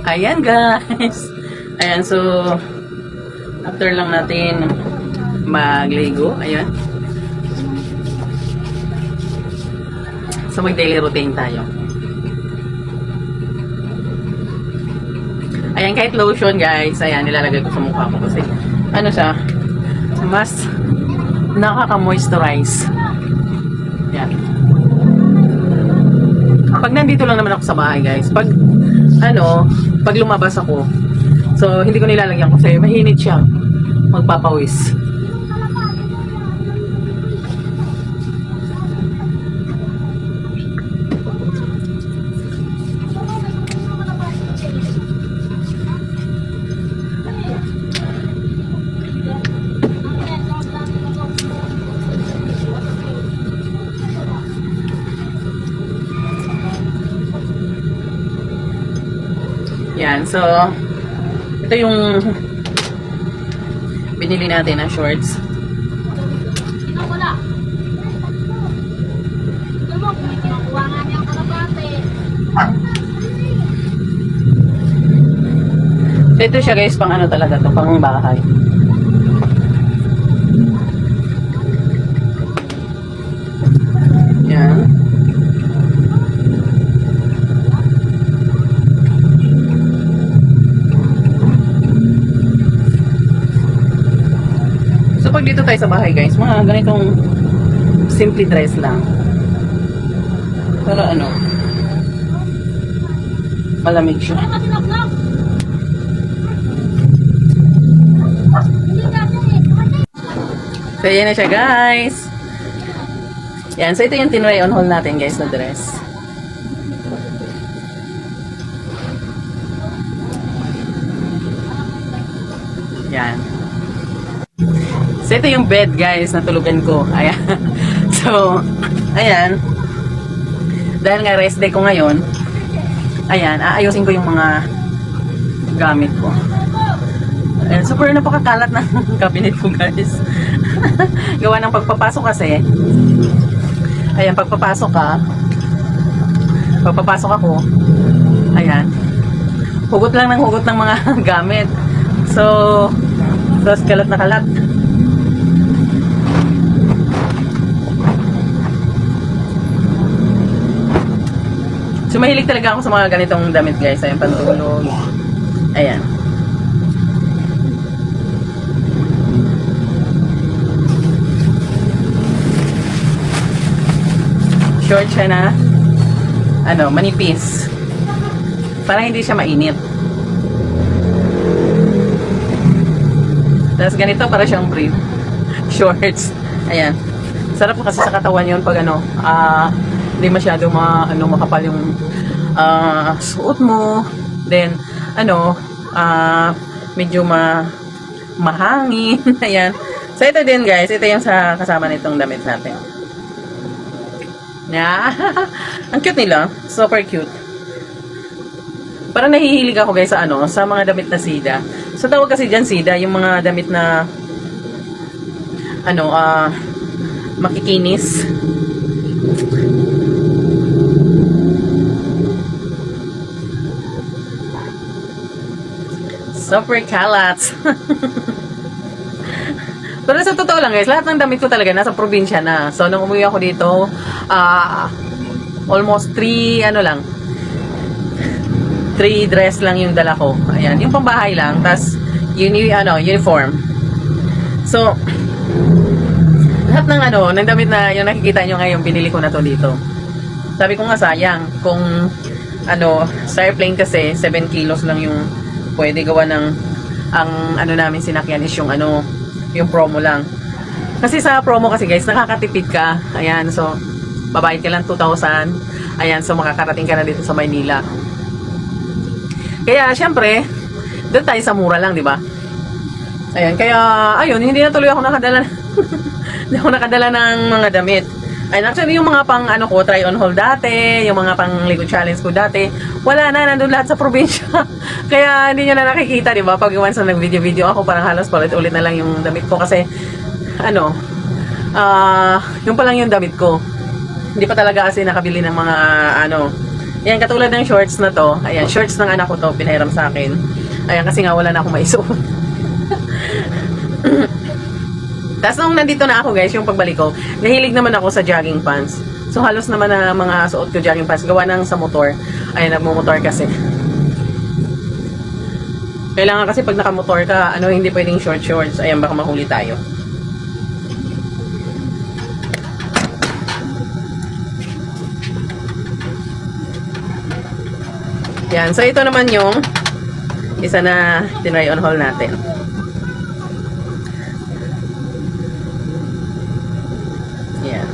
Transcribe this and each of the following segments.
Ayan guys. Ayan, so after lang natin magligo, ayan. So mag daily routine tayo. Ayan, kahit lotion guys, ayan, nilalagay ko sa mukha ko kasi ano siya, mas nakaka-moisturize. Ayan. Pag nandito lang naman ako sa bahay guys, pag lumabas ako, so hindi ko nilalagyan kasi mahinit siya, magpapawis. Yan, so ito yung binili natin na shorts. So ito siya guys, pang ano talaga to, pang bahay. Yan. Pag dito tayo sa bahay guys, mga ganitong simple dress lang. Pero ano, malamig siya. So yan na siya guys. Yan, so ito yung tinry on haul natin guys na dress. Yan. So, ito yung bed, guys, na tulugan ko. Ayan. So, ayan. Dahil nga rest day ko ngayon, ayan, aayusin ko yung mga gamit ko. Ayan, super napakakalat ng cabinet ko, guys. Gawa ng pagpapasok kasi. Ayan, pagpapasok ako. Ayan. Hugot lang ng hugot ng mga gamit. So, tapos kalat na kalat. So, mahilig talaga ako sa mga ganitong damit guys. Ayan, pantulog. Ayan. Short siya na, manipis. Para hindi siya mainit. Tapos ganito, para siyang brief. Shorts. Ayan. Sarap kasi sa katawan yun pag hindi masyado makapal yung suot mo. Then, medyo mahangin. Ayan. So, ito din guys. Ito yung kasama nitong damit natin. Yeah. Ang cute nila. Super cute. Parang nahihilig ako guys sa mga damit na sida. So, tawag kasi dyan sida, yung mga damit na makikinis. Super kalats. Pero sa totoo lang guys, lahat ng damit ko talaga nasa probinsya na. So, nung umuwi ako dito, almost 3 dress lang yung dala ko. Ayan, yung pambahay lang, tas uniform. So, lahat ng ng damit na yung nakikita nyo ngayon, binili ko na to dito. Sabi ko nga sayang, kung sa airplane kasi 7 kilos lang yung pwede gawa ng namin sinakyan is yung yung promo lang. Kasi sa promo kasi guys, nakakatipid ka. Ayan, so babayad ka lang 2,000. Ayan, so makakarating ka na dito sa Maynila. Kaya syempre, doon tayo sa mura lang, di ba? Ayan, kaya ayun, hindi na tuloy ako nakadala. Hindi ako nakadala ng mga damit. Ayun, actually yung mga pang try on hold dati, yung mga pang Ligo Challenge ko dati, wala na, nandun lahat sa probinsya. Kaya hindi nyo na nakikita, di ba? Pag once na nag-video ako, parang halos ulit na lang yung damit ko kasi yung pa lang yung damit ko. Hindi pa talaga kasi nakabili ng mga Ayan, katulad ng shorts na to. Ayan, shorts ng anak ko to, pinahiram sa akin. Ayan, kasi nga wala na akong maisuot. Tapos nung nandito na ako guys, yung pagbalik ko, nahilig naman ako sa jogging pants. So halos naman na mga suot ko jogging pants, gawa ng sa motor. Ayan, nagmumotor kasi. Kailangan kasi pag nakamotor ka, hindi pwedeng shorts. Ayan, baka mahuli tayo. Yan, so ito naman yung isa na tinry on haul natin. Yan.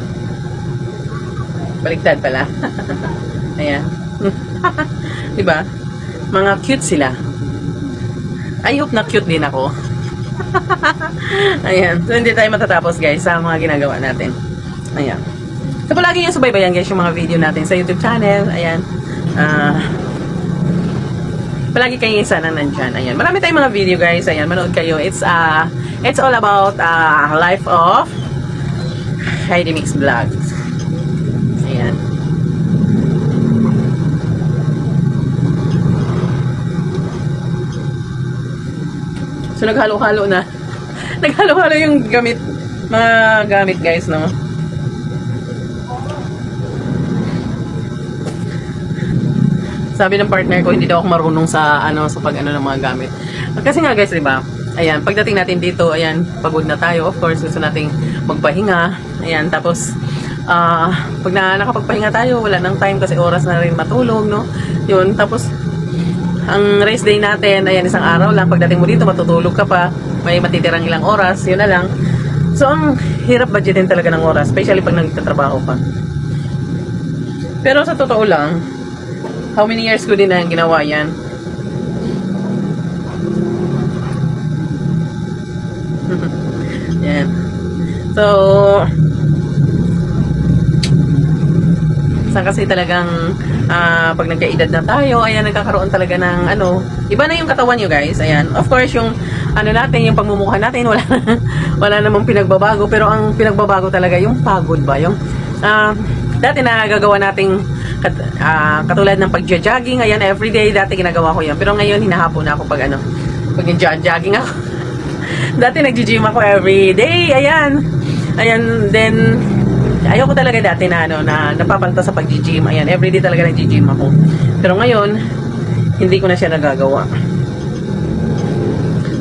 Baliktad pala. Ayan. Diba? Mga cute sila. I hope na cute din ako. Ayan. So, hindi tayo matatapos guys sa mga ginagawa natin. Ayan. So, palagi yung subaybayan guys yung mga video natin sa YouTube channel. Ayan. Palagi kayo isa nang nandyan. Ayan. Marami tayong mga video guys. Ayan. Manood kayo. It's all about life of Heidi Mix Vlogs. Ayan. So, naghalo-halo na. Naghalo-halo yung gamit. Mga gamit guys, no? Sabi ng partner ko, hindi daw ako marunong sa sa pag-ano ng mga gamit. Kasi nga guys, 'di ba? Ayan, pagdating natin dito, ayan, pagod na tayo. Of course, gusto nating magpahinga. Ayan, tapos pag nakapagpahinga tayo, wala nang time kasi oras na rin matulog, no? 'Yun, tapos ang rest day natin, ayan, isang araw lang. Pagdating mo dito, matutulog ka pa. May matitirang ilang oras, 'yun na lang. So, ang hirap budgetin talaga ng oras, especially pag nagtatrabaho ka. Pero sa totoo lang, how many years ko din na ginawa yan? Yan. So, saan kasi talagang pag nagkaedad na tayo, ayan, nagkakaroon talaga ng iba na yung katawan nyo guys. Ayan. Of course, yung natin, yung pagmumukha natin, wala namang pinagbabago. Pero ang pinagbabago talaga, yung pagod ba? Yung, dati na gagawa nating katulad ng pag-jogging, ayan, everyday, dati ginagawa ko yan. Pero ngayon, hinahapon na ako pag jogging ako. Dati nag-gym ako everyday, ayan. Ayan, then, ayaw ko talaga dati na, na napapalta sa pag-gym. Ayan, everyday talaga nag-gym ako. Pero ngayon, hindi ko na siya nagagawa.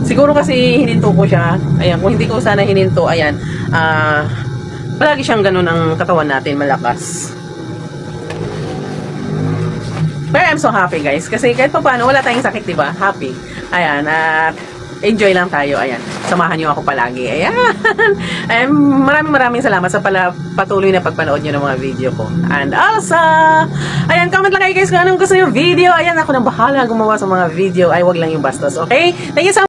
Siguro kasi hininto ko siya. Ayan, kung hindi ko sana hininto, ayan, palagi siyang ganun ang katawan natin, malakas. But I'm so happy guys. Kasi kahit pa paano, wala tayong sakit, diba? Happy. Ayan, at enjoy lang tayo. Ayan, samahan nyo ako palagi. Ayan. Ayan, maraming salamat sa patuloy na pagpanood nyo ng mga video ko. And also, ayan, comment lang kayo guys kung anong gusto yung video. Ayan, ako nang bahala gumawa sa mga video. Ay, wag lang yung bastos. Okay? Thank you so much.